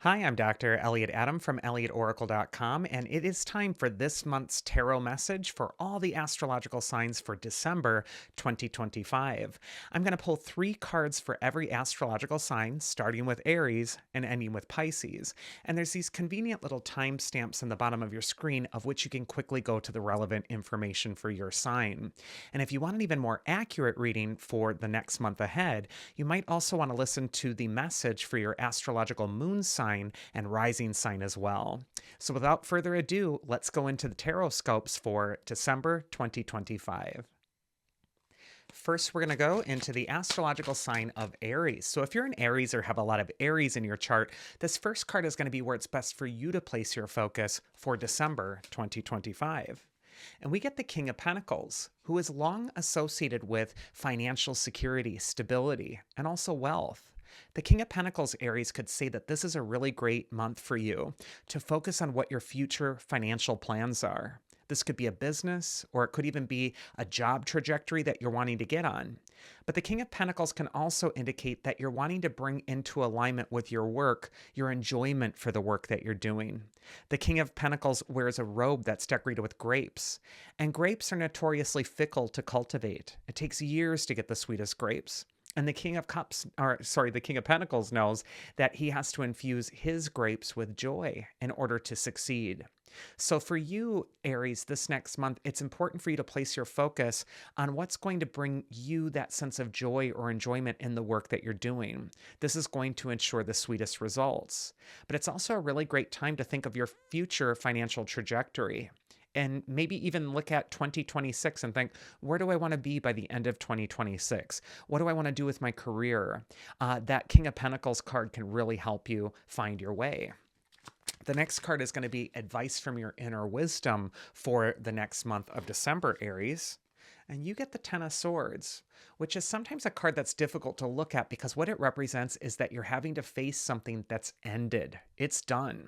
Hi, I'm Dr. Elliot Adam from ElliotOracle.com, and it is time for this month's tarot message for all the astrological signs for December 2025. I'm going to pull 3 cards for every astrological sign, starting with Aries and ending with Pisces. And there's these convenient little timestamps in the bottom of your screen of which you can quickly go to the relevant information for your sign. And if you want an even more accurate reading for the next month ahead, you might also want to listen to the message for your astrological moon sign and rising sign as well. So without further ado, let's go into the Tarotscopes for December 2025. First, we're going to go into the astrological sign of Aries. So if you're an Aries or have a lot of Aries in your chart, this first card is going to be where it's best for you to place your focus for December 2025. And we get the King of Pentacles, who is long associated with financial security, stability, and also wealth. The King of Pentacles, Aries, could say that this is a really great month for you to focus on what your future financial plans are. This could be a business, or it could even be a job trajectory that you're wanting to get on. But the King of Pentacles can also indicate that you're wanting to bring into alignment with your work, your enjoyment for the work that you're doing. The King of Pentacles wears a robe that's decorated with grapes, and grapes are notoriously fickle to cultivate. It takes years to get the sweetest grapes. And the King of the King of Pentacles knows that he has to infuse his grapes with joy in order to succeed. So for you, Aries, this next month, it's important for you to place your focus on what's going to bring you that sense of joy or enjoyment in the work that you're doing. This is going to ensure the sweetest results. But it's also a really great time to think of your future financial trajectory. And maybe even look at 2026 and think, where do I want to be by the end of 2026? What do I want to do with my career? That King of Pentacles card can really help you find your way. The next card is going to be advice from your inner wisdom for the next month of December, Aries. And you get the Ten of Swords, which is sometimes a card that's difficult to look at because what it represents is that you're having to face something that's ended. It's done.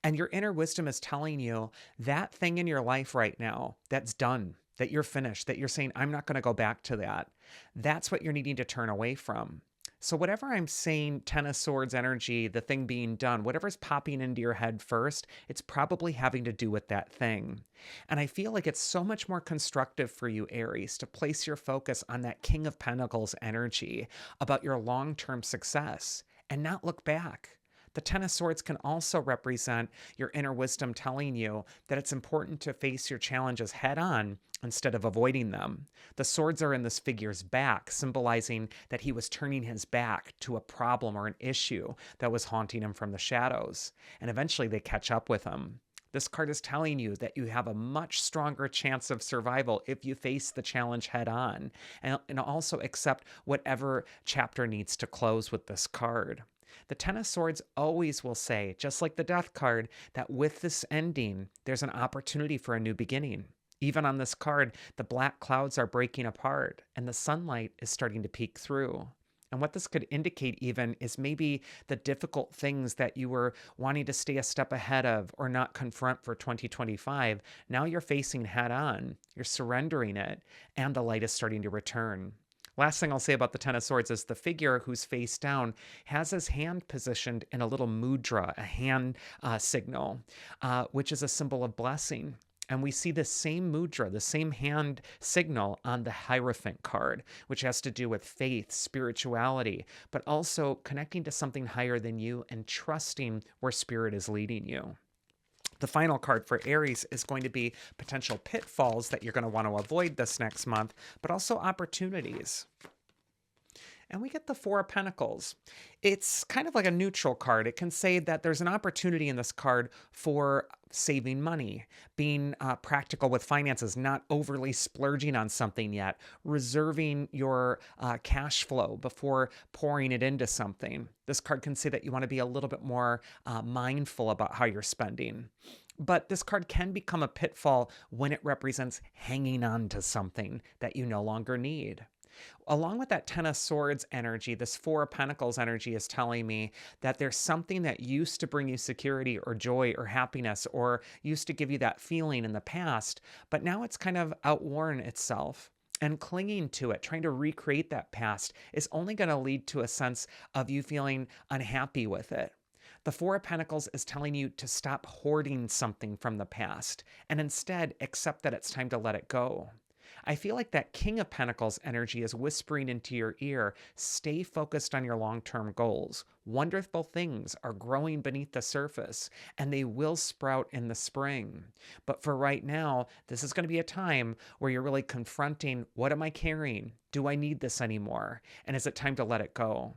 And your inner wisdom is telling you that thing in your life right now that's done, that you're finished, that you're saying, I'm not going to go back to that. That's what you're needing to turn away from. So whatever I'm saying, Ten of Swords energy, the thing being done, whatever's popping into your head first, it's probably having to do with that thing. And I feel like it's so much more constructive for you, Aries, to place your focus on that King of Pentacles energy about your long-term success and not look back. The Ten of Swords can also represent your inner wisdom telling you that it's important to face your challenges head on instead of avoiding them. The swords are in this figure's back, symbolizing that he was turning his back to a problem or an issue that was haunting him from the shadows. And eventually they catch up with him. This card is telling you that you have a much stronger chance of survival if you face the challenge head on and also accept whatever chapter needs to close with this card. The Ten of Swords always will say, just like the Death card, that with this ending, there's an opportunity for a new beginning. Even on this card, the black clouds are breaking apart and the sunlight is starting to peek through. And what this could indicate even is maybe the difficult things that you were wanting to stay a step ahead of or not confront for 2025. Now you're facing head on, you're surrendering it, and the light is starting to return. Last thing I'll say about the Ten of Swords is the figure who's face down has his hand positioned in a little mudra, a hand signal, which is a symbol of blessing. And we see the same mudra, the same hand signal on the Hierophant card, which has to do with faith, spirituality, but also connecting to something higher than you and trusting where spirit is leading you. The final card for Aries is going to be potential pitfalls that you're going to want to avoid this next month, but also opportunities. And we get the Four of Pentacles. It's kind of like a neutral card. It can say that there's an opportunity in this card for saving money, being practical with finances, not overly splurging on something yet, reserving your cash flow before pouring it into something. This card can say that you want to be a little bit more mindful about how you're spending. But this card can become a pitfall when it represents hanging on to something that you no longer need. Along with that Ten of Swords energy, this Four of Pentacles energy is telling me that there's something that used to bring you security or joy or happiness or used to give you that feeling in the past, but now it's kind of outworn itself. And clinging to it, trying to recreate that past, is only going to lead to a sense of you feeling unhappy with it. The Four of Pentacles is telling you to stop hoarding something from the past and instead accept that it's time to let it go. I feel like that King of Pentacles energy is whispering into your ear, stay focused on your long-term goals. Wonderful things are growing beneath the surface, and they will sprout in the spring. But for right now, this is going to be a time where you're really confronting, what am I carrying? Do I need this anymore? And is it time to let it go?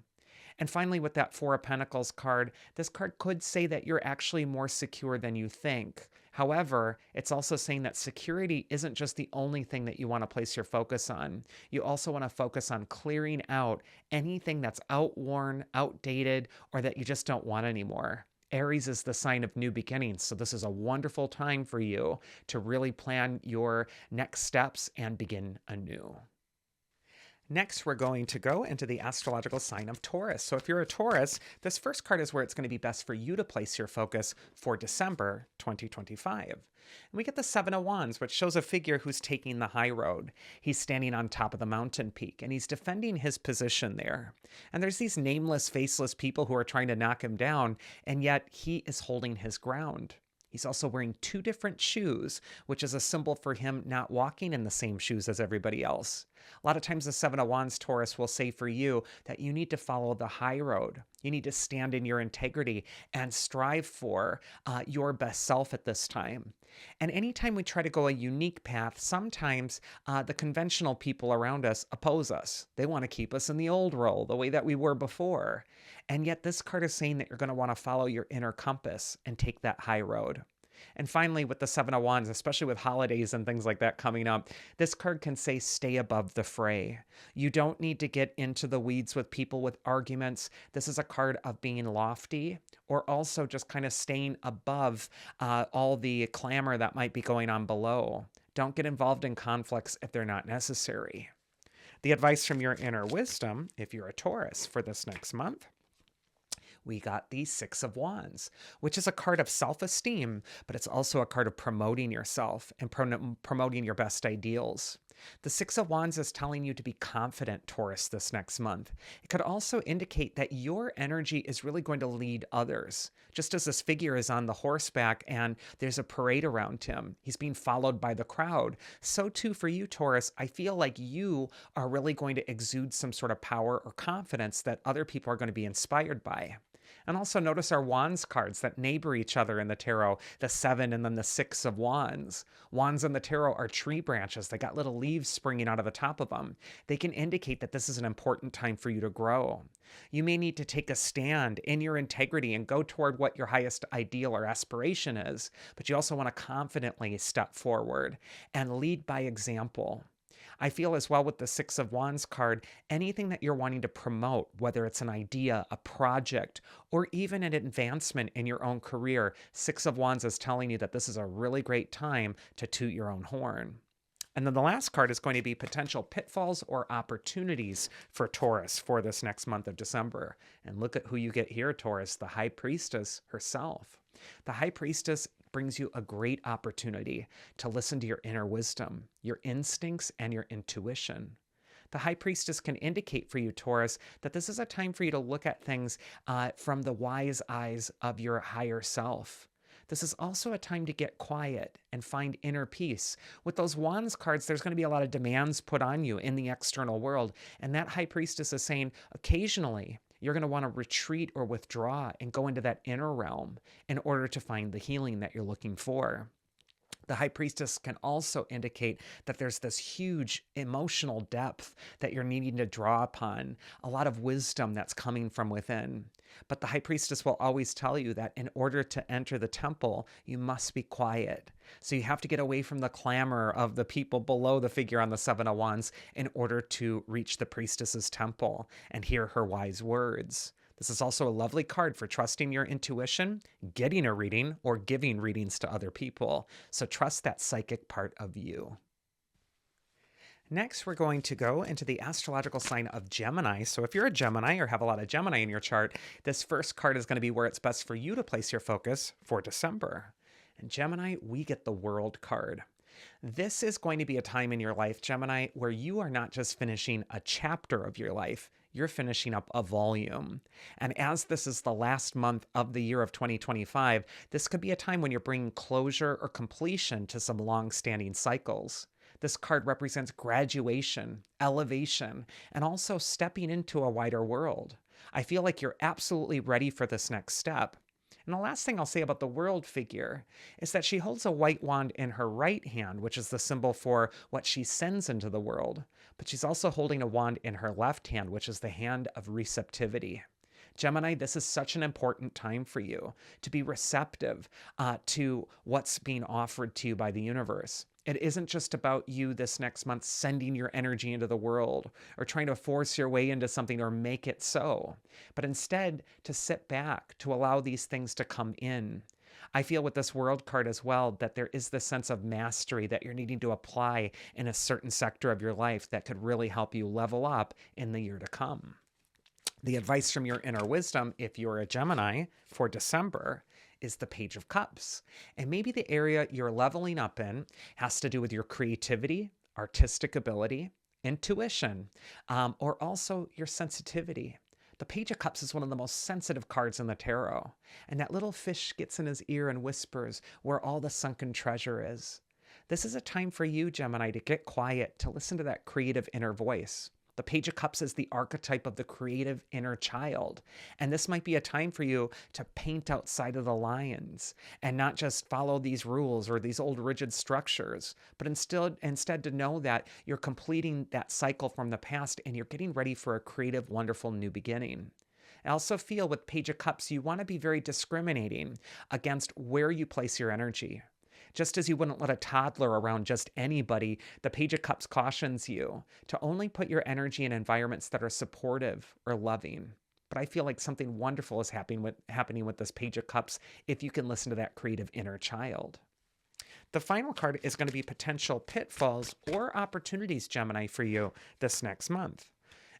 And finally, with that Four of Pentacles card, this card could say that you're actually more secure than you think. However, it's also saying that security isn't just the only thing that you want to place your focus on. You also want to focus on clearing out anything that's outworn, outdated, or that you just don't want anymore. Aries is the sign of new beginnings, so this is a wonderful time for you to really plan your next steps and begin anew. Next, we're going to go into the astrological sign of Taurus. So if you're a Taurus, this first card is where it's going to be best for you to place your focus for December 2025. And we get the Seven of Wands, which shows a figure who's taking the high road. He's standing on top of the mountain peak, and he's defending his position there. And there's these nameless, faceless people who are trying to knock him down, and yet he is holding his ground. He's also wearing two different shoes, which is a symbol for him not walking in the same shoes as everybody else. A lot of times the Seven of Wands Taurus will say for you that you need to follow the high road. You need to stand in your integrity and strive for your best self at this time. And anytime we try to go a unique path, sometimes the conventional people around us oppose us. They want to keep us in the old role, the way that we were before. And yet this card is saying that you're going to want to follow your inner compass and take that high road. And finally, with the Seven of Wands, especially with holidays and things like that coming up, this card can say stay above the fray. You don't need to get into the weeds with people with arguments. This is a card of being lofty or also just kind of staying above all the clamor that might be going on below. Don't get involved in conflicts if they're not necessary. The advice from your inner wisdom, if you're a Taurus for this next month, we got the Six of Wands, which is a card of self-esteem, but it's also a card of promoting yourself and promoting your best ideals. The Six of Wands is telling you to be confident, Taurus, this next month. It could also indicate that your energy is really going to lead others. Just as this figure is on the horseback and there's a parade around him, he's being followed by the crowd. So too for you, Taurus, I feel like you are really going to exude some sort of power or confidence that other people are going to be inspired by. And also notice our Wands cards that neighbor each other in the tarot, the Seven and then the Six of Wands. Wands in the tarot are tree branches. They got little leaves springing out of the top of them. They can indicate that this is an important time for you to grow. You may need to take a stand in your integrity and go toward what your highest ideal or aspiration is, but you also want to confidently step forward and lead by example. I feel as well with the Six of Wands card, anything that you're wanting to promote, whether it's an idea, a project, or even an advancement in your own career, Six of Wands is telling you that this is a really great time to toot your own horn. And then the last card is going to be potential pitfalls or opportunities for Taurus for this next month of December. And look at who you get here, Taurus, the High Priestess herself. The High Priestess brings you a great opportunity to listen to your inner wisdom, your instincts, and your intuition. The High Priestess can indicate for you, Taurus, that this is a time for you to look at things from the wise eyes of your higher self. This is also a time to get quiet and find inner peace. With those Wands cards, there's going to be a lot of demands put on you in the external world. And that High Priestess is saying occasionally you're going to want to retreat or withdraw and go into that inner realm in order to find the healing that you're looking for. The High Priestess can also indicate that there's this huge emotional depth that you're needing to draw upon, a lot of wisdom that's coming from within. But the High Priestess will always tell you that in order to enter the temple, you must be quiet. So you have to get away from the clamor of the people below the figure on the Seven of Wands in order to reach the priestess's temple and hear her wise words. This is also a lovely card for trusting your intuition, getting a reading, or giving readings to other people. So trust that psychic part of you. Next, we're going to go into the astrological sign of Gemini. So if you're a Gemini or have a lot of Gemini in your chart, this first card is going to be where it's best for you to place your focus for December. And Gemini, we get the World card. This is going to be a time in your life, Gemini, where you are not just finishing a chapter of your life, you're finishing up a volume. And as this is the last month of the year of 2025, this could be a time when you're bringing closure or completion to some long-standing cycles. This card represents graduation, elevation, and also stepping into a wider world. I feel like you're absolutely ready for this next step. And the last thing I'll say about the world figure is that she holds a white wand in her right hand, which is the symbol for what she sends into the world. But she's also holding a wand in her left hand, which is the hand of receptivity. Gemini, this is such an important time for you to be receptive to what's being offered to you by the universe. It isn't just about you this next month sending your energy into the world or trying to force your way into something or make it so, but instead to sit back, to allow these things to come in. I feel with this world card as well that there is this sense of mastery that you're needing to apply in a certain sector of your life that could really help you level up in the year to come. The advice from your inner wisdom, if you're a Gemini for December, is the Page of Cups. And maybe the area you're leveling up in has to do with your creativity, artistic ability, intuition, or also your sensitivity. The Page of Cups is one of the most sensitive cards in the tarot. And that little fish gets in his ear and whispers where all the sunken treasure is. This is a time for you, Gemini, to get quiet, to listen to that creative inner voice. The Page of Cups is the archetype of the creative inner child. And this might be a time for you to paint outside of the lines and not just follow these rules or these old rigid structures, but instead to know that you're completing that cycle from the past and you're getting ready for a creative, wonderful new beginning. I also feel with Page of Cups, you want to be very discriminating against where you place your energy. Just as you wouldn't let a toddler around just anybody, the Page of Cups cautions you to only put your energy in environments that are supportive or loving. But I feel like something wonderful is happening with this Page of Cups if you can listen to that creative inner child. The final card is going to be potential pitfalls or opportunities, Gemini, for you this next month.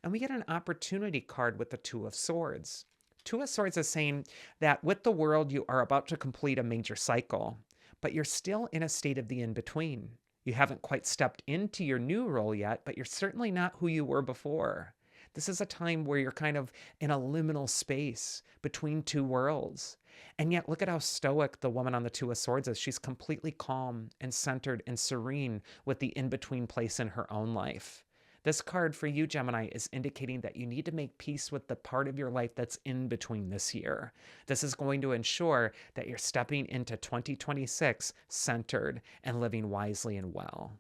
And we get an opportunity card with the Two of Swords. Two of Swords is saying that with the world, you are about to complete a major cycle, but you're still in a state of the in-between. You haven't quite stepped into your new role yet, but you're certainly not who you were before. This is a time where you're kind of in a liminal space between two worlds. And yet, look at how stoic the woman on the Two of Swords is. She's completely calm and centered and serene with the in-between place in her own life. This card for you, Gemini, is indicating that you need to make peace with the part of your life that's in between this year. This is going to ensure that you're stepping into 2026 centered and living wisely and well.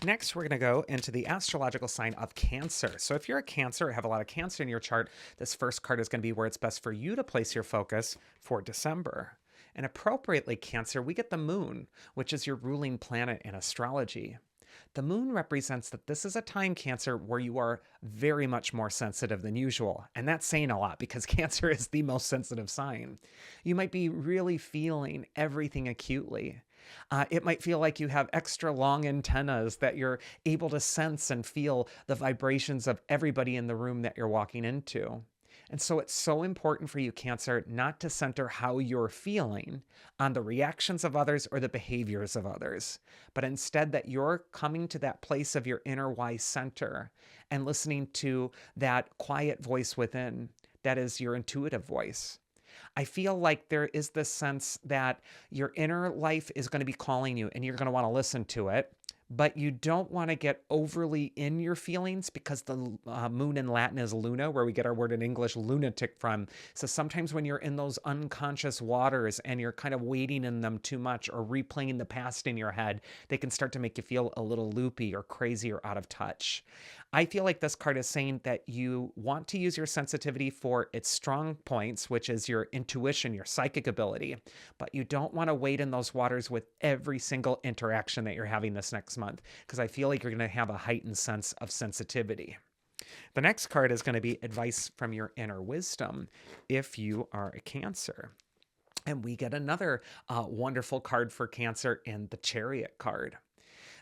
Next, we're going to go into the astrological sign of Cancer. So if you're a Cancer or have a lot of Cancer in your chart, this first card is going to be where it's best for you to place your focus for December. And appropriately, Cancer, we get the moon, which is your ruling planet in astrology. The moon represents that this is a time, Cancer, where you are very much more sensitive than usual. And that's saying a lot because Cancer is the most sensitive sign. You might be really feeling everything acutely. It might feel like you have extra long antennas that you're able to sense and feel the vibrations of everybody in the room that you're walking into. And so it's so important for you, Cancer, not to center how you're feeling on the reactions of others or the behaviors of others, but instead that you're coming to that place of your inner wise center and listening to that quiet voice within that is your intuitive voice. I feel like there is this sense that your inner life is going to be calling you and you're going to want to listen to it. But you don't want to get overly in your feelings because the moon in Latin is luna, where we get our word in English lunatic from. So sometimes when you're in those unconscious waters and you're kind of wading in them too much or replaying the past in your head, they can start to make you feel a little loopy or crazy or out of touch. I feel like this card is saying that you want to use your sensitivity for its strong points, which is your intuition, your psychic ability, but you don't want to wade in those waters with every single interaction that you're having this next month, because I feel like you're going to have a heightened sense of sensitivity. The next card is going to be advice from your inner wisdom if you are a Cancer. And we get another wonderful card for Cancer in the Chariot card.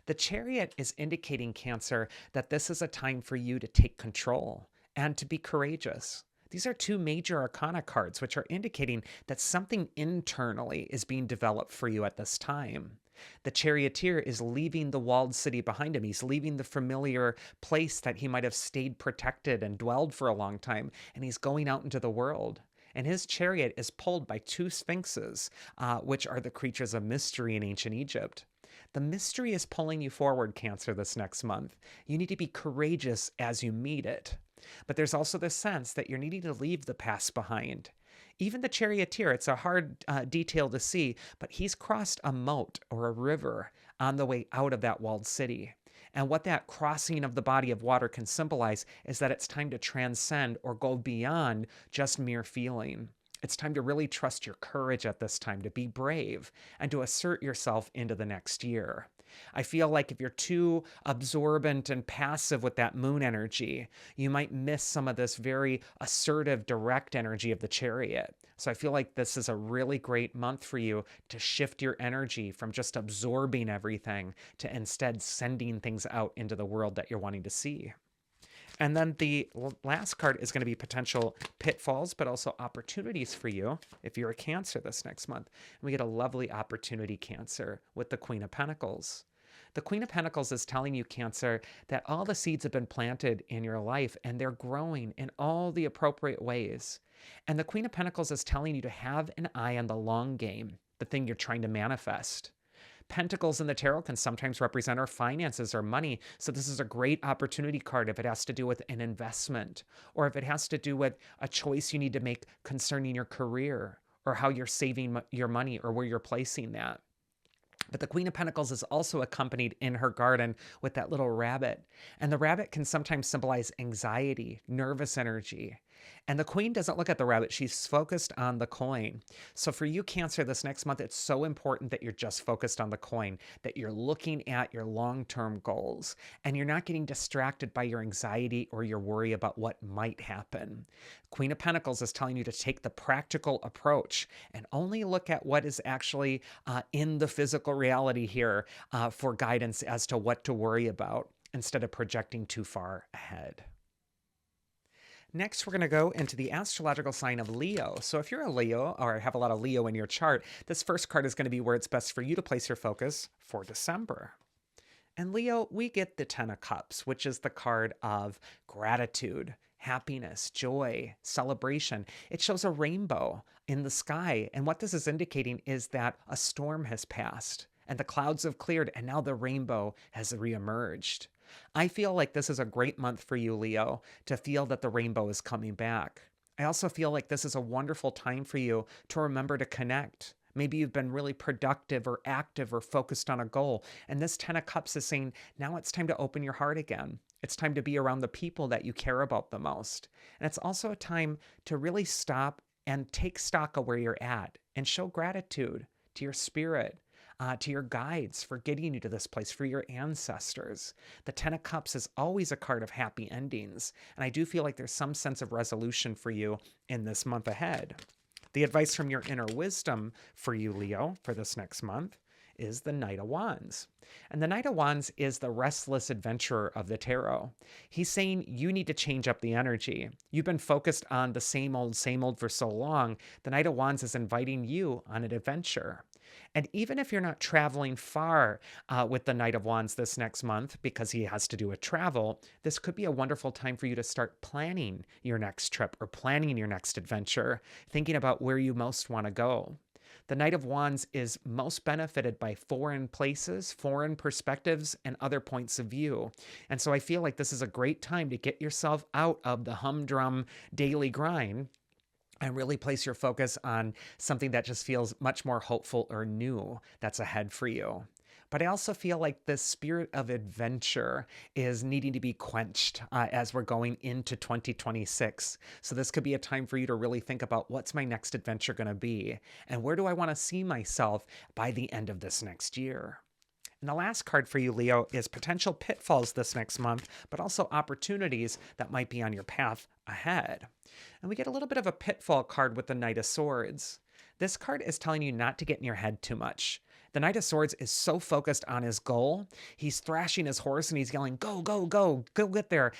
The Chariot is indicating, Cancer, that this is a time for you to take control and to be courageous. These are two major arcana cards, which are indicating that something internally is being developed for you at this time. The charioteer is leaving the walled city behind him. He's leaving the familiar place that he might have stayed protected and dwelled for a long time, and he's going out into the world. And his chariot is pulled by two sphinxes, which are the creatures of mystery in ancient Egypt. The mystery is pulling you forward, Cancer, this next month. You need to be courageous as you meet it. But there's also the sense that you're needing to leave the past behind. Even the charioteer, it's a hard detail to see, but he's crossed a moat or a river on the way out of that walled city. And what that crossing of the body of water can symbolize is that it's time to transcend or go beyond just mere feeling. It's time to really trust your courage at this time, to be brave, and to assert yourself into the next year. I feel like if you're too absorbent and passive with that moon energy, you might miss some of this very assertive, direct energy of the chariot. So I feel like this is a really great month for you to shift your energy from just absorbing everything to instead sending things out into the world that you're wanting to see. And then the last card is going to be potential pitfalls, but also opportunities for you if you're a Cancer this next month. And we get a lovely opportunity, Cancer, with the Queen of Pentacles. The Queen of Pentacles is telling you, Cancer, that all the seeds have been planted in your life and they're growing in all the appropriate ways. And the Queen of Pentacles is telling you to have an eye on the long game, the thing you're trying to manifest. Pentacles in the tarot can sometimes represent our finances or money. So this is a great opportunity card if it has to do with an investment, or if it has to do with a choice you need to make concerning your career, or how you're saving your money, or where you're placing that. But the Queen of Pentacles is also accompanied in her garden with that little rabbit. And the rabbit can sometimes symbolize anxiety, nervous energy. And the Queen doesn't look at the rabbit. She's focused on the coin. So for you, Cancer, this next month, it's so important that you're just focused on the coin, that you're looking at your long-term goals, and you're not getting distracted by your anxiety or your worry about what might happen. Queen of Pentacles is telling you to take the practical approach and only look at what is actually in the physical reality here for guidance as to what to worry about, instead of projecting too far ahead. Next, we're going to go into the astrological sign of Leo. So if you're a Leo or have a lot of Leo in your chart, this first card is going to be where it's best for you to place your focus for December. And Leo, we get the Ten of Cups, which is the card of gratitude, happiness, joy, celebration. It shows a rainbow in the sky. And what this is indicating is that a storm has passed and the clouds have cleared and now the rainbow has reemerged. I feel like this is a great month for you, Leo, to feel that the rainbow is coming back. I also feel like this is a wonderful time for you to remember to connect. Maybe you've been really productive or active or focused on a goal. And this Ten of Cups is saying, now it's time to open your heart again. It's time to be around the people that you care about the most. And it's also a time to really stop and take stock of where you're at and show gratitude to your spirit, to your guides for getting you to this place, for your ancestors. The Ten of Cups is always a card of happy endings. And I do feel like there's some sense of resolution for you in this month ahead. The advice from your inner wisdom for you, Leo, for this next month is the Knight of Wands. And the Knight of Wands is the restless adventurer of the tarot. He's saying you need to change up the energy. You've been focused on the same old for so long. The Knight of Wands is inviting you on an adventure. And even if you're not traveling far with the Knight of Wands this next month, because he has to do with travel, this could be a wonderful time for you to start planning your next trip or planning your next adventure, thinking about where you most want to go. The Knight of Wands is most benefited by foreign places, foreign perspectives, and other points of view. And so I feel like this is a great time to get yourself out of the humdrum daily grind and really place your focus on something that just feels much more hopeful or new that's ahead for you. But I also feel like the spirit of adventure is needing to be quenched as we're going into 2026. So this could be a time for you to really think about, what's my next adventure going to be? And where do I want to see myself by the end of this next year? And the last card for you, Leo, is potential pitfalls this next month, but also opportunities that might be on your path ahead. And we get a little bit of a pitfall card with the Knight of Swords. This card is telling you not to get in your head too much. The Knight of Swords is so focused on his goal. He's thrashing his horse and he's yelling, go, go, go, go get there.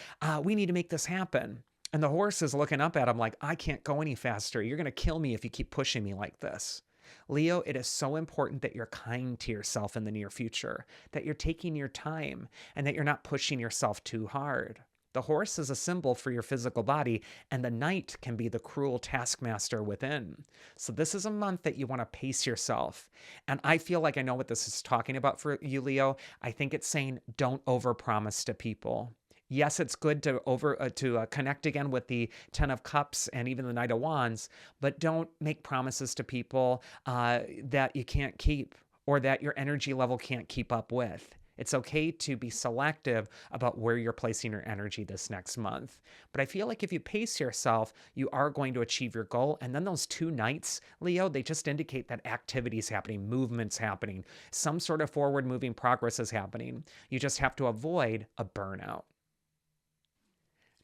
We need to make this happen. And the horse is looking up at him like, I can't go any faster. You're going to kill me if you keep pushing me like this. Leo, it is so important that you're kind to yourself in the near future, that you're taking your time, and that you're not pushing yourself too hard. The horse is a symbol for your physical body, and the knight can be the cruel taskmaster within. So this is a month that you want to pace yourself. And I feel like I know what this is talking about for you, Leo. I think it's saying don't overpromise to people. Yes, it's good to connect again with the Ten of Cups and even the Knight of Wands, but don't make promises to people that you can't keep or that your energy level can't keep up with. It's okay to be selective about where you're placing your energy this next month. But I feel like if you pace yourself, you are going to achieve your goal. And then those two nights, Leo, they just indicate that activity is happening, movement's happening, some sort of forward moving progress is happening. You just have to avoid a burnout.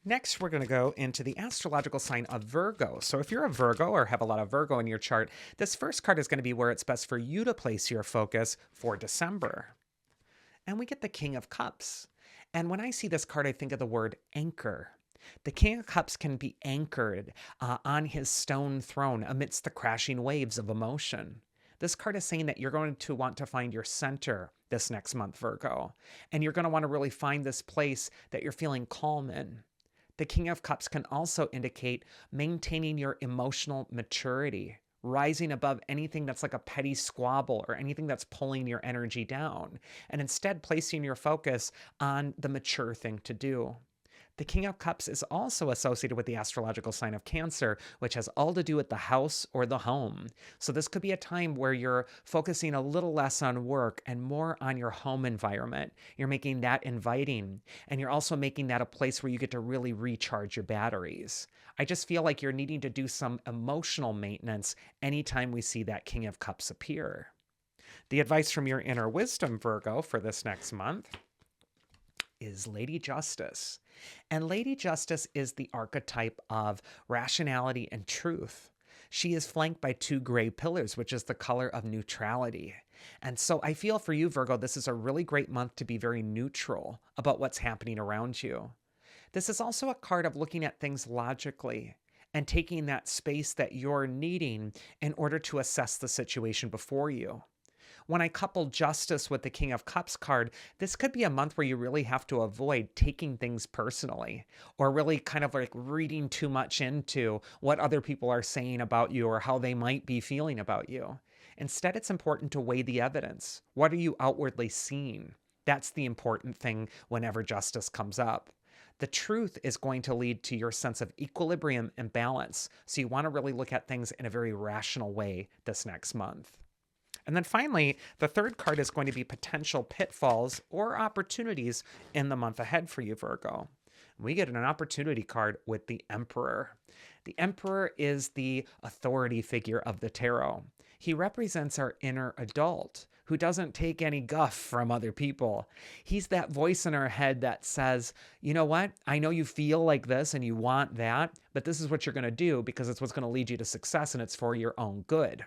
Next, we're going to go into the astrological sign of Virgo. So if you're a Virgo or have a lot of Virgo in your chart, this first card is going to be where it's best for you to place your focus for December. And we get the King of Cups. And when I see this card, I think of the word anchor. The King of Cups can be anchored on his stone throne amidst the crashing waves of emotion. This card is saying that you're going to want to find your center this next month, Virgo. And you're going to want to really find this place that you're feeling calm in. The King of Cups can also indicate maintaining your emotional maturity, rising above anything that's like a petty squabble or anything that's pulling your energy down, and instead placing your focus on the mature thing to do. The King of Cups is also associated with the astrological sign of Cancer, which has all to do with the house or the home. So this could be a time where you're focusing a little less on work and more on your home environment. You're making that inviting, and you're also making that a place where you get to really recharge your batteries. I just feel like you're needing to do some emotional maintenance anytime we see that King of Cups appear. The advice from your inner wisdom, Virgo, for this next month is Lady Justice. And Lady Justice is the archetype of rationality and truth. She is flanked by two gray pillars, which is the color of neutrality. And so I feel for you, Virgo, this is a really great month to be very neutral about what's happening around you. This is also a card of looking at things logically and taking that space that you're needing in order to assess the situation before you. When I couple Justice with the King of Cups card, this could be a month where you really have to avoid taking things personally or really kind of like reading too much into what other people are saying about you or how they might be feeling about you. Instead, it's important to weigh the evidence. What are you outwardly seeing? That's the important thing whenever justice comes up. The truth is going to lead to your sense of equilibrium and balance. So you want to really look at things in a very rational way this next month. And then finally, the third card is going to be potential pitfalls or opportunities in the month ahead for you, Virgo. We get an opportunity card with the Emperor. The Emperor is the authority figure of the tarot. He represents our inner adult who doesn't take any guff from other people. He's that voice in our head that says, you know what? I know you feel like this and you want that, but this is what you're going to do because it's what's going to lead you to success and it's for your own good.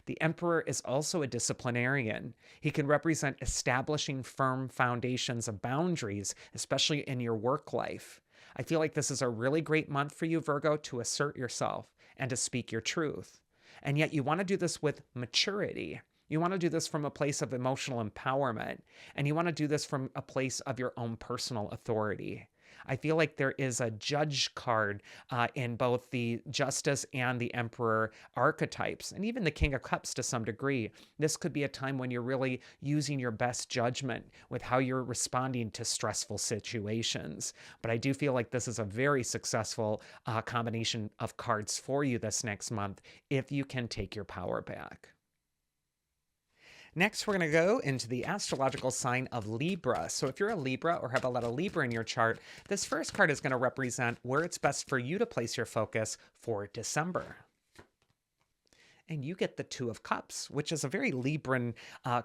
The Emperor is also a disciplinarian. He can represent establishing firm foundations of boundaries, especially in your work life. I feel like this is a really great month for you, Virgo, to assert yourself and to speak your truth. And yet you want to do this with maturity. You want to do this from a place of emotional empowerment, and you want to do this from a place of your own personal authority. I feel like there is a judge card in both the Justice and the Emperor archetypes, and even the King of Cups to some degree. This could be a time when you're really using your best judgment with how you're responding to stressful situations. But I do feel like this is a very successful combination of cards for you this next month if you can take your power back. Next, we're going to go into the astrological sign of Libra. So if you're a Libra or have a lot of Libra in your chart, this first card is going to represent where it's best for you to place your focus for December. And you get the Two of Cups, which is a very Libran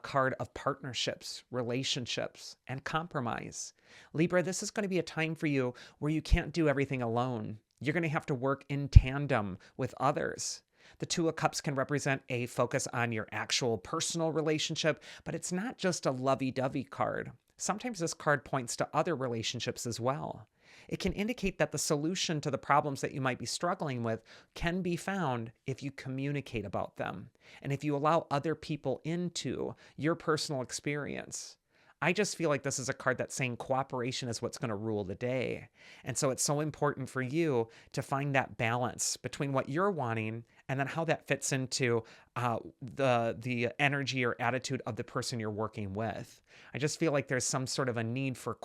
card of partnerships, relationships, and compromise. Libra, this is going to be a time for you where you can't do everything alone. You're going to have to work in tandem with others. The Two of Cups can represent a focus on your actual personal relationship, but it's not just a lovey-dovey card. Sometimes this card points to other relationships as well. It can indicate that the solution to the problems that you might be struggling with can be found if you communicate about them and if you allow other people into your personal experience. I just feel like this is a card that's saying cooperation is what's going to rule the day. And so it's so important for you to find that balance between what you're wanting and then how that fits into the energy or attitude of the person you're working with. I just feel like there's some sort of a need for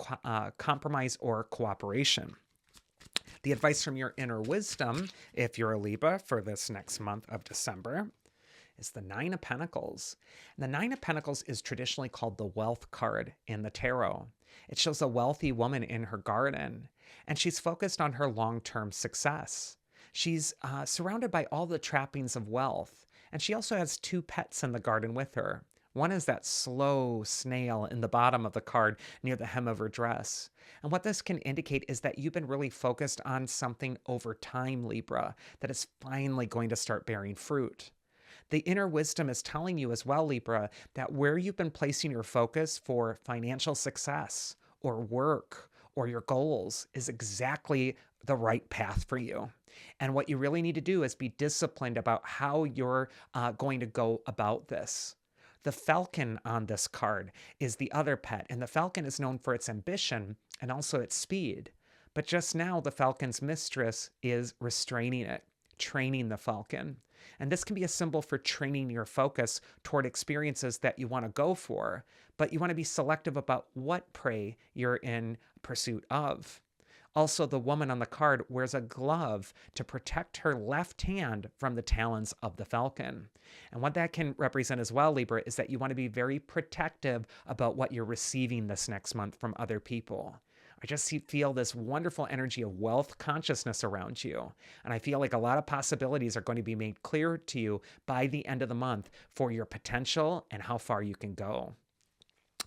compromise or cooperation. The advice from your inner wisdom, if you're a Libra for this next month of December, is the Nine of Pentacles. And the Nine of Pentacles is traditionally called the wealth card in the tarot. It shows a wealthy woman in her garden, and she's focused on her long-term success. She's surrounded by all the trappings of wealth, and she also has two pets in the garden with her. One is that slow snail in the bottom of the card near the hem of her dress. And what this can indicate is that you've been really focused on something over time, Libra, that is finally going to start bearing fruit. The inner wisdom is telling you as well, Libra, that where you've been placing your focus for financial success or work or your goals is exactly the right path for you. And what you really need to do is be disciplined about how you're going to go about this. The falcon on this card is the other pet, and the falcon is known for its ambition and also its speed. But just now, the falcon's mistress is restraining it, training the falcon. And this can be a symbol for training your focus toward experiences that you want to go for, but you want to be selective about what prey you're in pursuit of. Also, the woman on the card wears a glove to protect her left hand from the talons of the falcon. And what that can represent as well, Libra, is that you want to be very protective about what you're receiving this next month from other people. I just feel this wonderful energy of wealth consciousness around you. And I feel like a lot of possibilities are going to be made clear to you by the end of the month for your potential and how far you can go.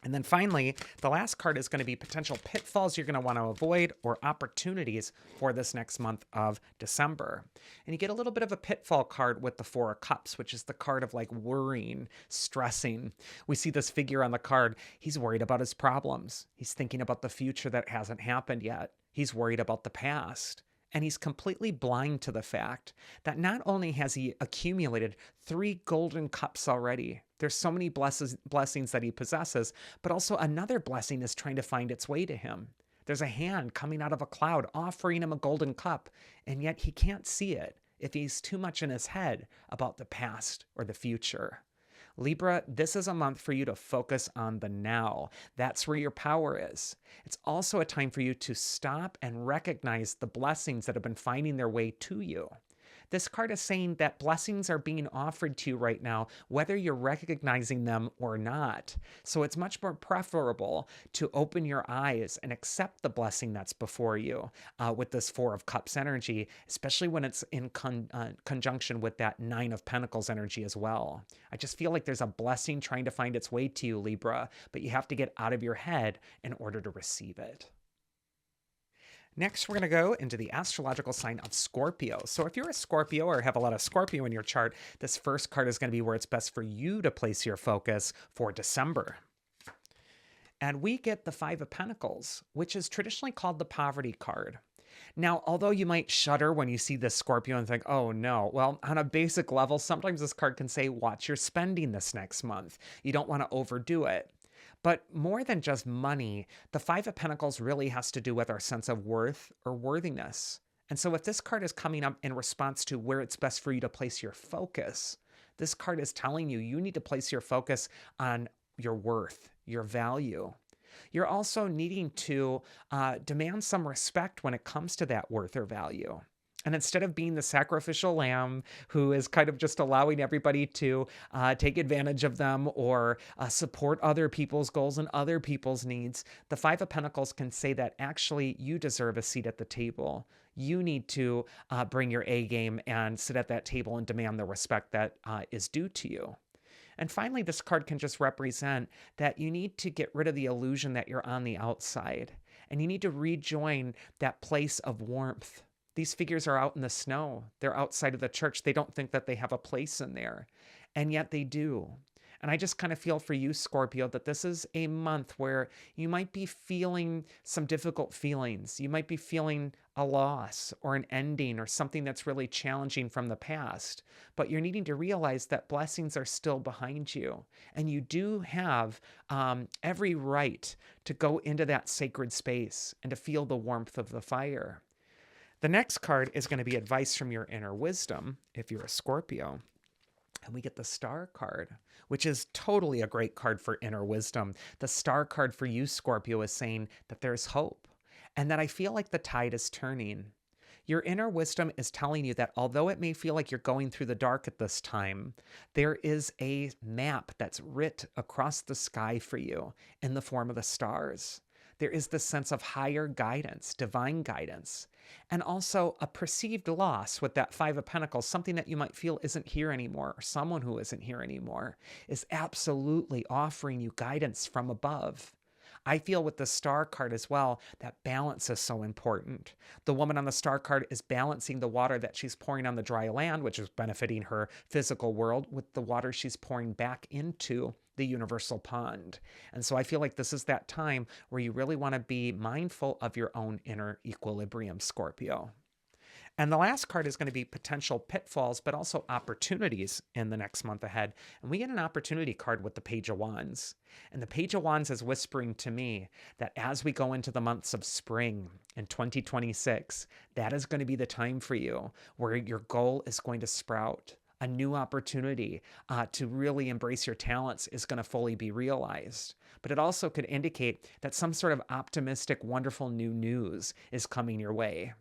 And then finally, the last card is going to be potential pitfalls you're going to want to avoid or opportunities for this next month of December. And you get a little bit of a pitfall card with the Four of Cups, which is the card of like worrying, stressing. We see this figure on the card. He's worried about his problems. He's thinking about the future that hasn't happened yet. He's worried about the past. And he's completely blind to the fact that not only has he accumulated 3 golden cups already, there's so many blessings that he possesses, but also another blessing is trying to find its way to him. There's a hand coming out of a cloud offering him a golden cup, and yet he can't see it if he's too much in his head about the past or the future. Libra, this is a month for you to focus on the now. That's where your power is. It's also a time for you to stop and recognize the blessings that have been finding their way to you. This card is saying that blessings are being offered to you right now, whether you're recognizing them or not. So it's much more preferable to open your eyes and accept the blessing that's before you with this Four of Cups energy, especially when it's in conjunction with that Nine of Pentacles energy as well. I just feel like there's a blessing trying to find its way to you, Libra, but you have to get out of your head in order to receive it. Next, we're going to go into the astrological sign of Scorpio. So if you're a Scorpio or have a lot of Scorpio in your chart, this first card is going to be where it's best for you to place your focus for December. And we get the Five of Pentacles, which is traditionally called the poverty card. Now, although you might shudder when you see this Scorpio and think, oh no, well, on a basic level, sometimes this card can say, watch your spending this next month. You don't want to overdo it. But more than just money, the Five of Pentacles really has to do with our sense of worth or worthiness. And so if this card is coming up in response to where it's best for you to place your focus, this card is telling you you need to place your focus on your worth, your value. You're also needing to demand some respect when it comes to that worth or value. And instead of being the sacrificial lamb who is kind of just allowing everybody to take advantage of them or support other people's goals and other people's needs, the Five of Pentacles can say that actually you deserve a seat at the table. You need to bring your A game and sit at that table and demand the respect that is due to you. And finally, this card can just represent that you need to get rid of the illusion that you're on the outside, and you need to rejoin that place of warmth. These figures are out in the snow. They're outside of the church. They don't think that they have a place in there, and yet they do. And I just kind of feel for you, Scorpio, that this is a month where you might be feeling some difficult feelings. You might be feeling a loss or an ending or something that's really challenging from the past. But you're needing to realize that blessings are still behind you. And you do have every right to go into that sacred space and to feel the warmth of the fire. The next card is going to be advice from your inner wisdom if you're a Scorpio. And we get the Star card, which is totally a great card for inner wisdom. The Star card for you, Scorpio, is saying that there's hope and that I feel like the tide is turning. Your inner wisdom is telling you that although it may feel like you're going through the dark at this time, there is a map that's writ across the sky for you in the form of the stars. There is this sense of higher guidance, divine guidance, and also a perceived loss with that Five of Pentacles, something that you might feel isn't here anymore, or someone who isn't here anymore, is absolutely offering you guidance from above. I feel with the Star card as well, that balance is so important. The woman on the Star card is balancing the water that she's pouring on the dry land, which is benefiting her physical world, with the water she's pouring back into the universal pond. And so I feel like this is that time where you really want to be mindful of your own inner equilibrium, Scorpio. And the last card is going to be potential pitfalls, but also opportunities in the next month ahead. And we get an opportunity card with the Page of Wands. And the Page of Wands is whispering to me that as we go into the months of spring in 2026, that is going to be the time for you where your goal is going to sprout. A new opportunity to really embrace your talents is going to fully be realized. But it also could indicate that some sort of optimistic, wonderful new news is coming your way.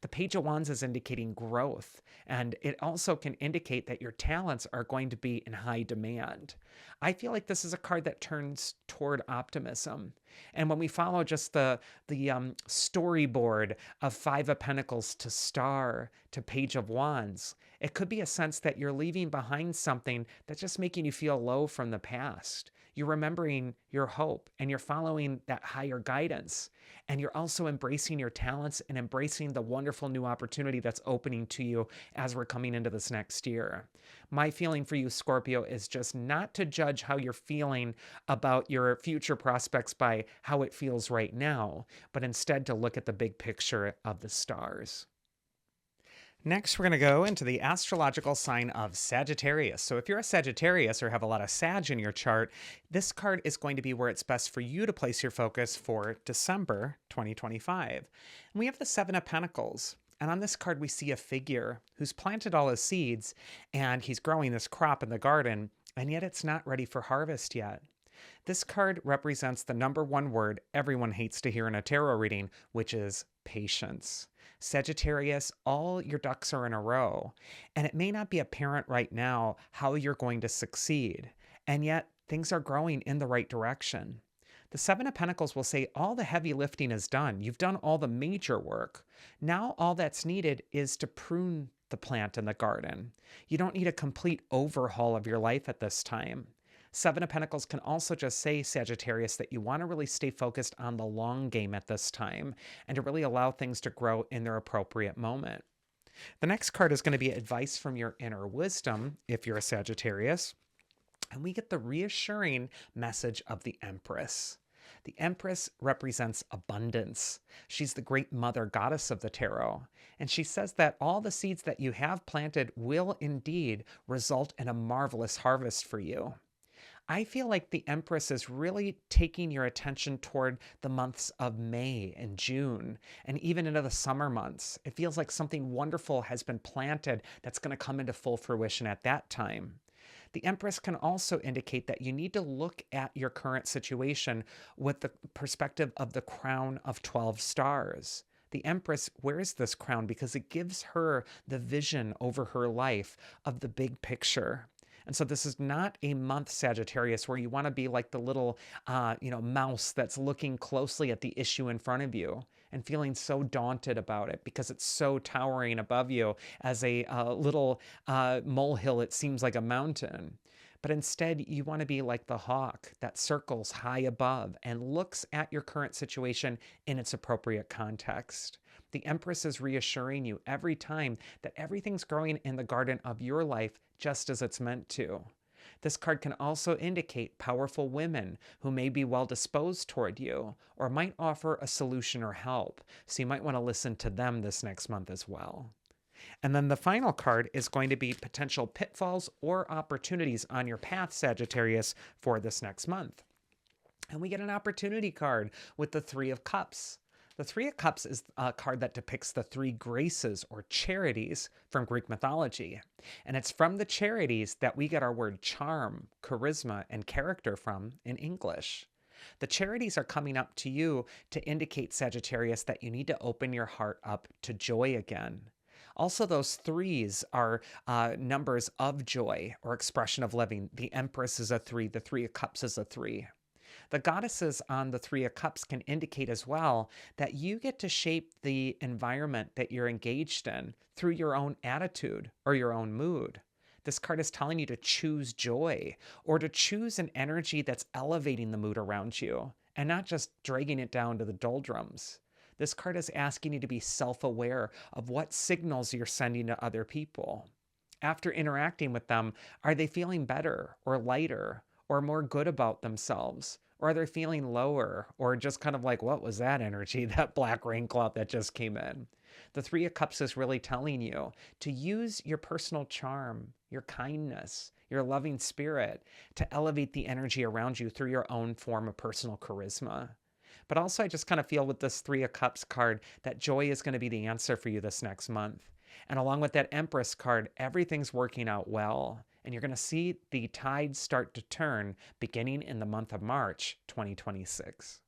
The Page of Wands is indicating growth, and it also can indicate that your talents are going to be in high demand. I feel like this is a card that turns toward optimism. And when we follow just the storyboard of Five of Pentacles to Star to Page of Wands, it could be a sense that you're leaving behind something that's just making you feel low from the past. You're remembering your hope and you're following that higher guidance. And you're also embracing your talents and embracing the wonderful new opportunity that's opening to you as we're coming into this next year. My feeling for you, Scorpio, is just not to judge how you're feeling about your future prospects by how it feels right now, but instead to look at the big picture of the stars. Next, we're going to go into the astrological sign of Sagittarius. So if you're a Sagittarius or have a lot of Sag in your chart, this card is going to be where it's best for you to place your focus for December 2025. And we have the Seven of Pentacles. And on this card, we see a figure who's planted all his seeds and he's growing this crop in the garden, and yet it's not ready for harvest yet. This card represents the number one word everyone hates to hear in a tarot reading, which is patience. Sagittarius, all your ducks are in a row, and it may not be apparent right now how you're going to succeed, and yet things are growing in the right direction. The Seven of Pentacles will say all the heavy lifting is done. You've done all the major work. Now all that's needed is to prune the plant in the garden. You don't need a complete overhaul of your life at this time. Seven of Pentacles can also just say, Sagittarius, that you want to really stay focused on the long game at this time and to really allow things to grow in their appropriate moment. The next card is going to be advice from your inner wisdom if you're a Sagittarius. And we get the reassuring message of the Empress. The Empress represents abundance. She's the great mother goddess of the tarot. And she says that all the seeds that you have planted will indeed result in a marvelous harvest for you. I feel like the Empress is really taking your attention toward the months of May and June and even into the summer months. It feels like something wonderful has been planted that's going to come into full fruition at that time. The Empress can also indicate that you need to look at your current situation with the perspective of the crown of 12 stars. The Empress wears this crown because it gives her the vision over her life of the big picture. And so this is not a month, Sagittarius, where you want to be like the little, mouse that's looking closely at the issue in front of you and feeling so daunted about it because it's so towering above you as a little molehill. It seems like a mountain. But instead, you want to be like the hawk that circles high above and looks at your current situation in its appropriate context. The Empress is reassuring you every time that everything's growing in the garden of your life just as it's meant to. This card can also indicate powerful women who may be well disposed toward you or might offer a solution or help. So you might want to listen to them this next month as well. And then the final card is going to be potential pitfalls or opportunities on your path, Sagittarius, for this next month. And we get an opportunity card with the Three of Cups. The Three of Cups is a card that depicts the three graces or charities from Greek mythology. And it's from the charities that we get our word charm, charisma, and character from in English. The charities are coming up to you to indicate, Sagittarius, that you need to open your heart up to joy again. Also, those threes are numbers of joy or expression of living. The Empress is a three. The Three of Cups is a three. The goddesses on the Three of Cups can indicate as well that you get to shape the environment that you're engaged in through your own attitude or your own mood. This card is telling you to choose joy or to choose an energy that's elevating the mood around you and not just dragging it down to the doldrums. This card is asking you to be self-aware of what signals you're sending to other people. After interacting with them, are they feeling better or lighter or more good about themselves? Or are they feeling lower or just kind of like, what was that energy, that black rain cloud that just came in? The Three of Cups is really telling you to use your personal charm, your kindness, your loving spirit to elevate the energy around you through your own form of personal charisma. But also, I just kind of feel with this Three of Cups card that joy is going to be the answer for you this next month. And along with that Empress card, everything's working out well. And you're going to see the tides start to turn beginning in the month of March 2026.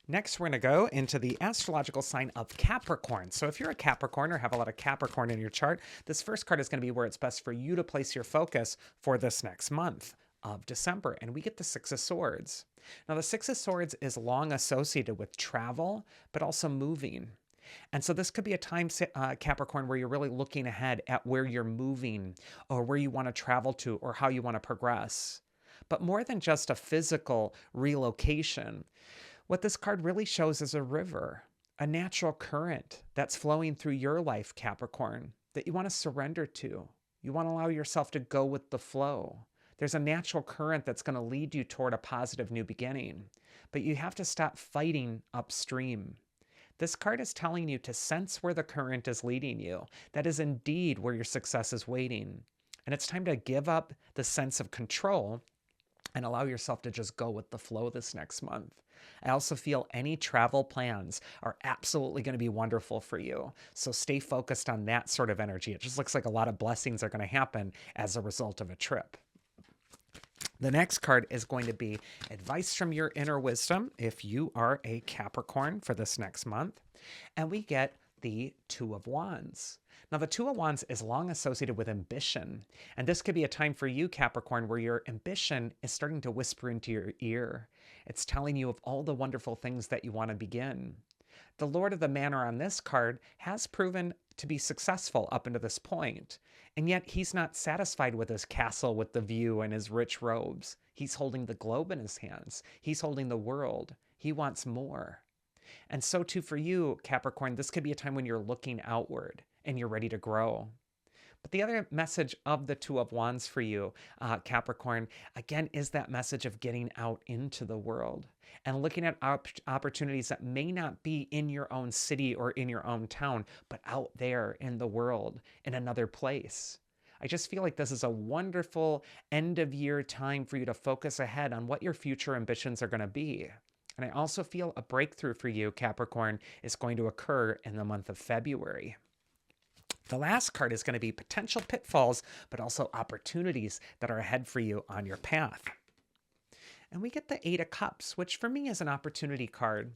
Next, we're going to go into the astrological sign of Capricorn. So if you're a Capricorn or have a lot of Capricorn in your chart, this first card is going to be where it's best for you to place your focus for this next month of December. And we get the Six of Swords. Now, the Six of Swords is long associated with travel, but also moving. And so this could be a time, Capricorn, where you're really looking ahead at where you're moving or where you want to travel to or how you want to progress. But more than just a physical relocation, what this card really shows is a river, a natural current that's flowing through your life, Capricorn, that you want to surrender to. You want to allow yourself to go with the flow. There's a natural current that's going to lead you toward a positive new beginning, but you have to stop fighting upstream. This card is telling you to sense where the current is leading you. That is indeed where your success is waiting. And it's time to give up the sense of control and allow yourself to just go with the flow this next month. I also feel any travel plans are absolutely going to be wonderful for you. So stay focused on that sort of energy. It just looks like a lot of blessings are going to happen as a result of a trip. The next card is going to be advice from your inner wisdom if you are a Capricorn for this next month. And we get the Two of Wands. Now, the Two of Wands is long associated with ambition. And this could be a time for you, Capricorn, where your ambition is starting to whisper into your ear. It's telling you of all the wonderful things that you want to begin. The Lord of the Manor on this card has proven to be successful up until this point, and yet he's not satisfied with his castle with the view and his rich robes. He's holding the globe in his hands. He's holding the world. He wants more. And so too for you, Capricorn, this could be a time when you're looking outward and you're ready to grow. But the other message of the Two of Wands for you, Capricorn, again, is that message of getting out into the world and looking at opportunities that may not be in your own city or in your own town, but out there in the world, in another place. I just feel like this is a wonderful end of year time for you to focus ahead on what your future ambitions are going to be. And I also feel a breakthrough for you, Capricorn, is going to occur in the month of February. The last card is going to be potential pitfalls, but also opportunities that are ahead for you on your path. And we get the Eight of Cups, which for me is an opportunity card.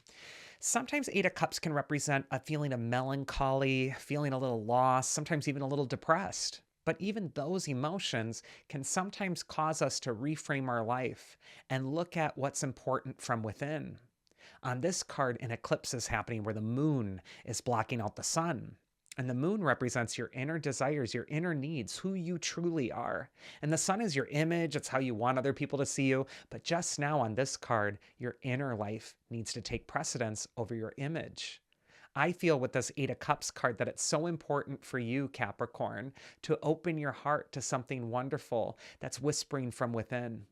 Sometimes Eight of Cups can represent a feeling of melancholy, feeling a little lost, sometimes even a little depressed. But even those emotions can sometimes cause us to reframe our life and look at what's important from within. On this card, an eclipse is happening where the moon is blocking out the sun. And the moon represents your inner desires, your inner needs, who you truly are. And the sun is your image. It's how you want other people to see you. But just now on this card, your inner life needs to take precedence over your image. I feel with this Eight of Cups card that it's so important for you, Capricorn, to open your heart to something wonderful that's whispering from within.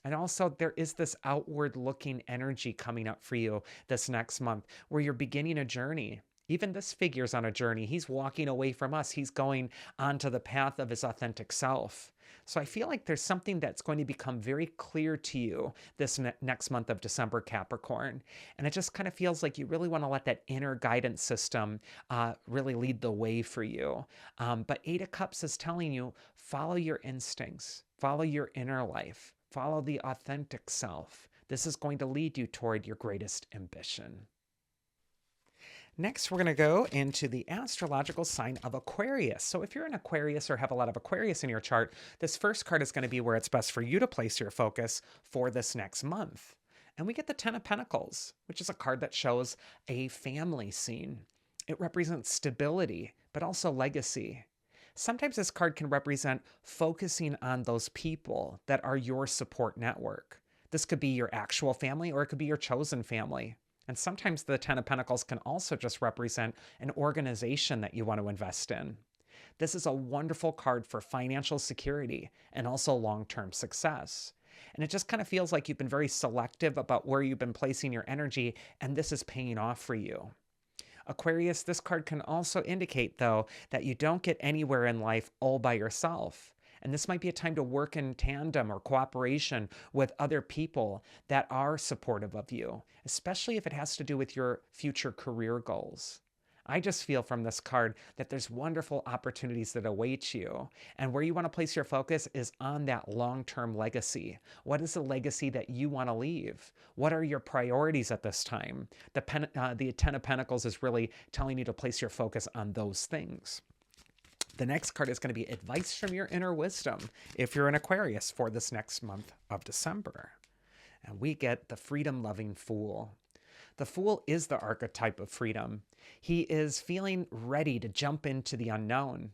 And also, there is this outward looking energy coming up for you this next month where you're beginning a journey. Even this figure's on a journey. He's walking away from us, he's going onto the path of his authentic self. So I feel like there's something that's going to become very clear to you this next month of December, Capricorn. And it just kind of feels like you really want to let that inner guidance system really lead the way for you. But Eight of Cups is telling you follow your instincts, follow your inner life, follow the authentic self. This is going to lead you toward your greatest ambition. Next, we're going to go into the astrological sign of Aquarius. So if you're an Aquarius or have a lot of Aquarius in your chart, this first card is going to be where it's best for you to place your focus for this next month. And we get the Ten of Pentacles, which is a card that shows a family scene. It represents stability, but also legacy. Sometimes this card can represent focusing on those people that are your support network. This could be your actual family or it could be your chosen family. And sometimes the Ten of Pentacles can also just represent an organization that you want to invest in. This is a wonderful card for financial security and also long-term success. And it just kind of feels like you've been very selective about where you've been placing your energy, and this is paying off for you. Aquarius, this card can also indicate, though, that you don't get anywhere in life all by yourself. And this might be a time to work in tandem or cooperation with other people that are supportive of you, especially if it has to do with your future career goals. I just feel from this card that there's wonderful opportunities that await you. And where you want to place your focus is on that long-term legacy. What is the legacy that you want to leave? What are your priorities at this time? The Ten of Pentacles is really telling you to place your focus on those things. The next card is going to be advice from your inner wisdom if you're an Aquarius for this next month of December. And we get the freedom-loving Fool. The Fool is the archetype of freedom. He is feeling ready to jump into the unknown.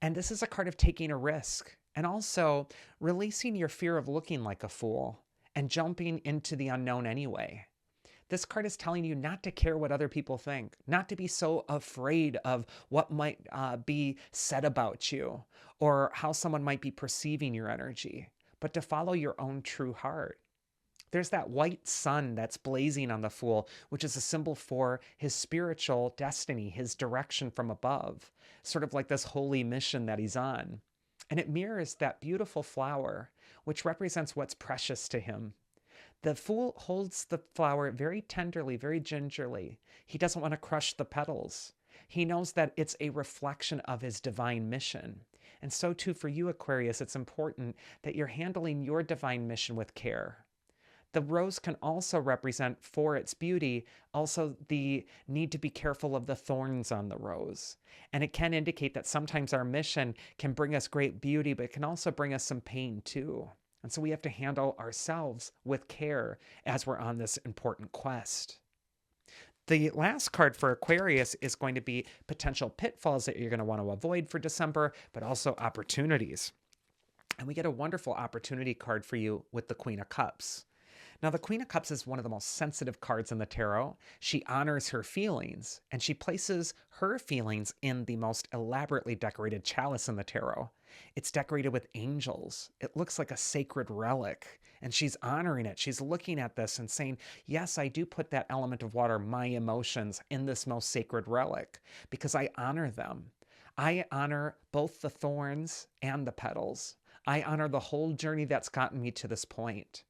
And this is a card of taking a risk and also releasing your fear of looking like a fool and jumping into the unknown anyway. This card is telling you not to care what other people think, not to be so afraid of what might be said about you or how someone might be perceiving your energy, but to follow your own true heart. There's that white sun that's blazing on the Fool, which is a symbol for his spiritual destiny, his direction from above, sort of like this holy mission that he's on. And it mirrors that beautiful flower, which represents what's precious to him. The Fool holds the flower very tenderly, very gingerly. He doesn't want to crush the petals. He knows that it's a reflection of his divine mission. And so too for you, Aquarius, it's important that you're handling your divine mission with care. The rose can also represent, for its beauty, also the need to be careful of the thorns on the rose. And it can indicate that sometimes our mission can bring us great beauty, but it can also bring us some pain too. And so we have to handle ourselves with care as we're on this important quest. The last card for Aquarius is going to be potential pitfalls that you're going to want to avoid for December, but also opportunities. And we get a wonderful opportunity card for you with the Queen of Cups. Now, the Queen of Cups is one of the most sensitive cards in the tarot. She honors her feelings, and she places her feelings in the most elaborately decorated chalice in the tarot. It's decorated with angels. It looks like a sacred relic, and she's honoring it. She's looking at this and saying, yes, I do put that element of water, my emotions, in this most sacred relic because I honor them. I honor both the thorns and the petals. I honor the whole journey that's gotten me to this point.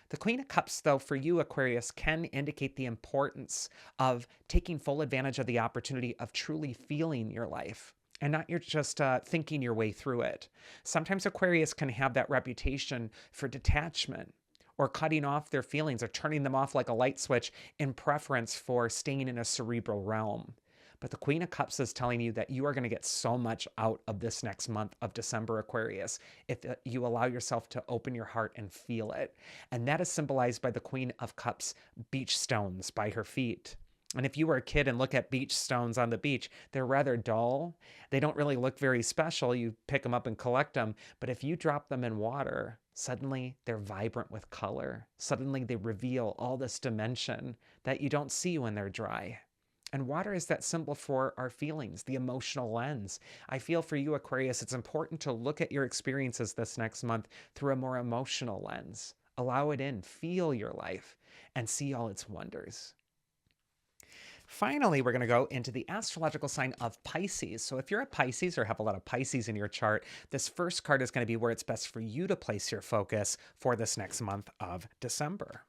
The Queen of Cups, though, for you, Aquarius, can indicate the importance of taking full advantage of the opportunity of truly feeling your life and not just thinking your way through it. Sometimes Aquarius can have that reputation for detachment or cutting off their feelings or turning them off like a light switch in preference for staying in a cerebral realm. But the Queen of Cups is telling you that you are going to get so much out of this next month of December, Aquarius, if you allow yourself to open your heart and feel it. And that is symbolized by the Queen of Cups beach stones by her feet. And if you were a kid and look at beach stones on the beach, they're rather dull. They don't really look very special. You pick them up and collect them. But if you drop them in water, suddenly they're vibrant with color. Suddenly they reveal all this dimension that you don't see when they're dry. And water is that symbol for our feelings, the emotional lens. I feel for you, Aquarius, it's important to look at your experiences this next month through a more emotional lens. Allow it in, feel your life, and see all its wonders. Finally, we're going to go into the astrological sign of Pisces. So if you're a Pisces or have a lot of Pisces in your chart, this first card is going to be where it's best for you to place your focus for this next month of December.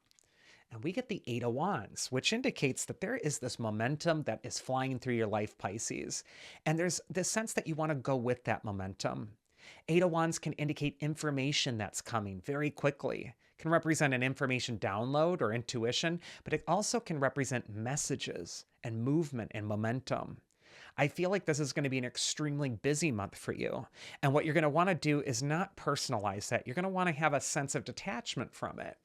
And we get the Eight of Wands, which indicates that there is this momentum that is flying through your life, Pisces. And there's this sense that you want to go with that momentum. Eight of Wands can indicate information that's coming very quickly. It can represent an information download or intuition, but it also can represent messages and movement and momentum. I feel like this is going to be an extremely busy month for you. And what you're going to want to do is not personalize that. You're going to want to have a sense of detachment from it.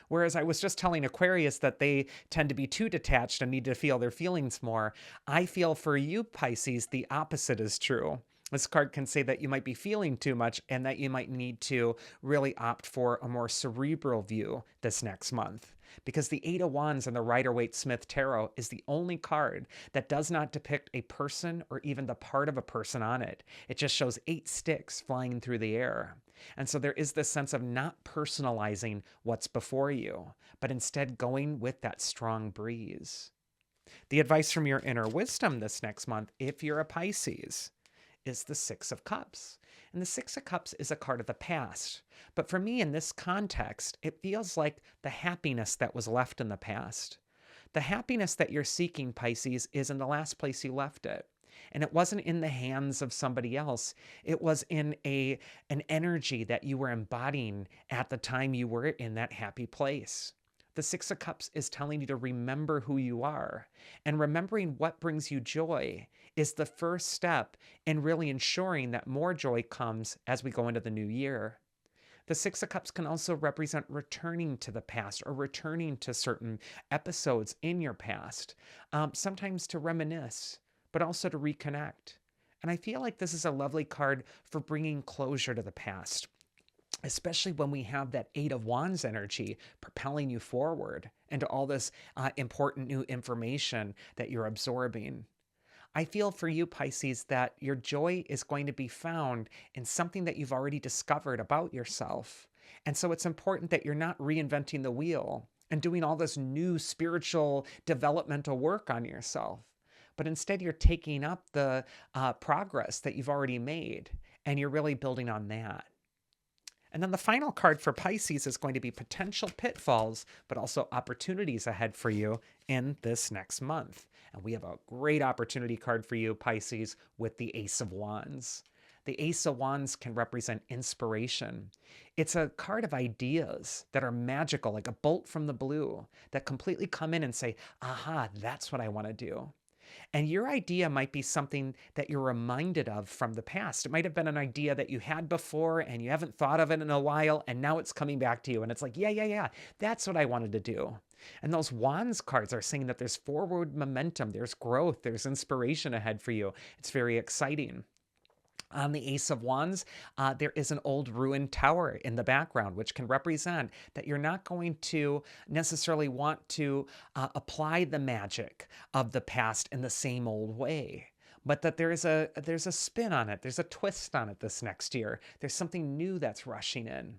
Whereas I was just telling Aquarius that they tend to be too detached and need to feel their feelings more, I feel for you, Pisces, the opposite is true. This card can say that you might be feeling too much and that you might need to really opt for a more cerebral view this next month. Because the Eight of Wands in the Rider-Waite-Smith Tarot is the only card that does not depict a person or even the part of a person on it. It just shows 8 sticks flying through the air. And so there is this sense of not personalizing what's before you, but instead going with that strong breeze. The advice from your inner wisdom this next month, if you're a Pisces, is the Six of Cups. And the Six of Cups is a card of the past. But for me, in this context, it feels like the happiness that was left in the past. The happiness that you're seeking, Pisces, is in the last place you left it. And it wasn't in the hands of somebody else. It was in an energy that you were embodying at the time you were in that happy place. The Six of Cups is telling you to remember who you are. And remembering what brings you joy is the first step in really ensuring that more joy comes as we go into the new year. The Six of Cups can also represent returning to the past or returning to certain episodes in your past, sometimes to reminisce, but also to reconnect. And I feel like this is a lovely card for bringing closure to the past, especially when we have that Eight of Wands energy propelling you forward into all this important new information that you're absorbing. I feel for you, Pisces, that your joy is going to be found in something that you've already discovered about yourself. And so it's important that you're not reinventing the wheel and doing all this new spiritual developmental work on yourself, but instead you're taking up the progress that you've already made and you're really building on that. And then the final card for Pisces is going to be potential pitfalls, but also opportunities ahead for you in this next month. And we have a great opportunity card for you, Pisces, with the Ace of Wands. The Ace of Wands can represent inspiration. It's a card of ideas that are magical, like a bolt from the blue, that completely come in and say, aha, that's what I want to do. And your idea might be something that you're reminded of from the past. It might have been an idea that you had before and you haven't thought of it in a while, and now it's coming back to you. And it's like, yeah, that's what I wanted to do. And those Wands cards are saying that there's forward momentum, there's growth, there's inspiration ahead for you. It's very exciting. On the Ace of Wands, there is an old ruined tower in the background, which can represent that you're not going to necessarily want to apply the magic of the past in the same old way, but that there's a spin on it, there's a twist on it this next year. There's something new that's rushing in.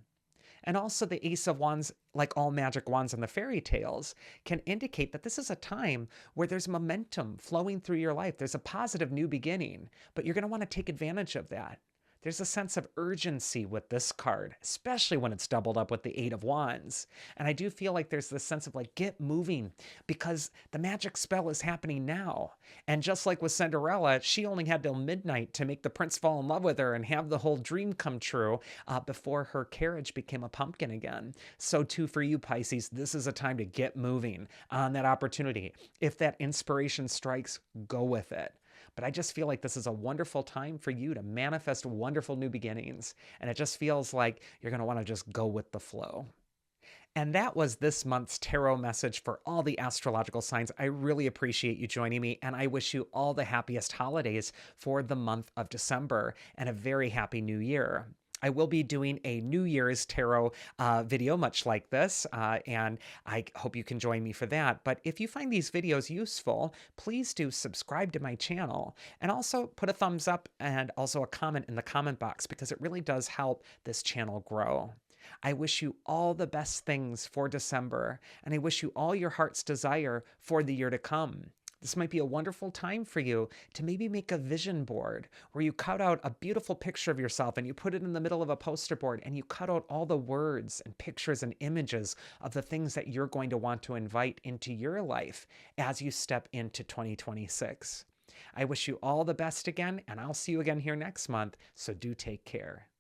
And also the Ace of Wands, like all magic wands in the fairy tales, can indicate that this is a time where there's momentum flowing through your life. There's a positive new beginning, but you're going to want to take advantage of that. There's a sense of urgency with this card, especially when it's doubled up with the Eight of Wands. And I do feel like there's this sense of like, get moving because the magic spell is happening now. And just like with Cinderella, she only had till midnight to make the prince fall in love with her and have the whole dream come true before her carriage became a pumpkin again. So too for you, Pisces, this is a time to get moving on that opportunity. If that inspiration strikes, go with it. But I just feel like this is a wonderful time for you to manifest wonderful new beginnings. And it just feels like you're going to want to just go with the flow. And that was this month's tarot message for all the astrological signs. I really appreciate you joining me, and I wish you all the happiest holidays for the month of December and a very happy new year. I will be doing a New Year's tarot video, much like this, and I hope you can join me for that. But if you find these videos useful, please do subscribe to my channel and also put a thumbs up and also a comment in the comment box because it really does help this channel grow. I wish you all the best things for December, and I wish you all your heart's desire for the year to come. This might be a wonderful time for you to maybe make a vision board where you cut out a beautiful picture of yourself and you put it in the middle of a poster board and you cut out all the words and pictures and images of the things that you're going to want to invite into your life as you step into 2026. I wish you all the best again, and I'll see you again here next month, so do take care.